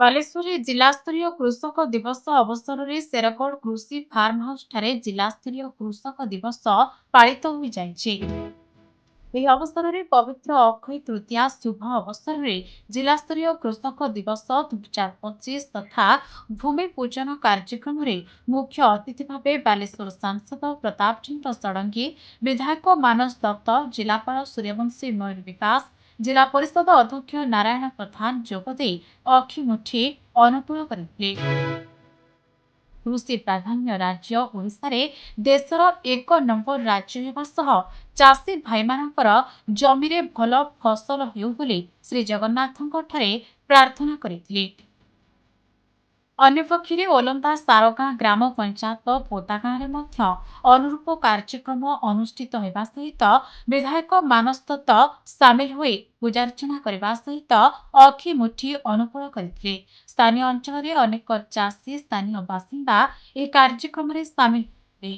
ବାଲେଶ୍ୱରରେ ଜିଲ୍ଲାସ୍ତରୀୟ କୃଷକ ଦିବସ ଅବସରରେ ଶେରଗଡ଼ କୃଷି ଫାର୍ମ ହାଉସଠାରେ ଜିଲ୍ଲାସ୍ତରୀୟ କୃଷକ ଦିବସ ପାଳିତ ହୋଇଯାଇଛି। ଏହି ଅବସରରେ ପବିତ୍ର ଅକ୍ଷୟ ତୃତୀୟା ଶୁଭ ଅବସରରେ ଜିଲ୍ଲାସ୍ତରୀୟ କୃଷକ ଦିବସ 2025 ତଥା ଭୂମି ପୂଜନ କାର୍ଯ୍ୟକ୍ରମରେ ମୁଖ୍ୟ ଅତିଥି ଭାବେ ବାଲେଶ୍ୱର ସାଂସଦ ପ୍ରତାପ ଚନ୍ଦ୍ର ଷଡ଼ଙ୍ଗୀ, ବିଧାୟକ ମାନସ ଦତ୍ତ, ଜିଲ୍ଲାପାଳ ସୂର୍ଯ୍ୟବଂଶୀ ମୟୂର ବିକାଶ, ଜିଲ୍ଲା ପରିଷଦ ଅଧ୍ୟକ୍ଷ ନାରାୟଣ ପ୍ରଧାନ ଯୋଗଦେଇ ଅକ୍ଷିମୁଠି ଅନୁକୂଳ କରିଥିଲେ। କୃଷି ପ୍ରାଧାନ୍ୟ ରାଜ୍ୟ ଓଡ଼ିଶାରେ ଦେଶର 1 ନମ୍ବର ରାଜ୍ୟ ହେବା ସହ ଚାଷୀ ଭାଇମାନଙ୍କର ଜମିରେ ଭଲ ଫସଲ ହେଉ ବୋଲି ଶ୍ରୀ ଜଗନ୍ନାଥଙ୍କଠାରେ ପ୍ରାର୍ଥନା କରିଥିଲେ। ଅନ୍ୟପକ୍ଷରେ ଓଲନ୍ଦା ସାରଗାଁ ଗ୍ରାମ ପଞ୍ଚାୟତ ପୋଦାଗାଁରେ ମଧ୍ୟ ଅନୁରୂପ କାର୍ଯ୍ୟକ୍ରମ ଅନୁଷ୍ଠିତ ହେବା ସହିତ ବିଧାୟକ ମାନସ ଦତ୍ତ ସାମିଲ ହୋଇ ପୂଜାର୍ଚ୍ଚନା କରିବା ସହିତ ଅକ୍ଷିମୁଠି ଅନୁକୂଳ କରିଥିଲେ। ସ୍ଥାନୀୟ ଅଞ୍ଚଳରେ ଅନେକ ଚାଷୀ ସ୍ଥାନୀୟ ବାସିନ୍ଦା ଏହି କାର୍ଯ୍ୟକ୍ରମରେ ସାମିଲ ହେବେ।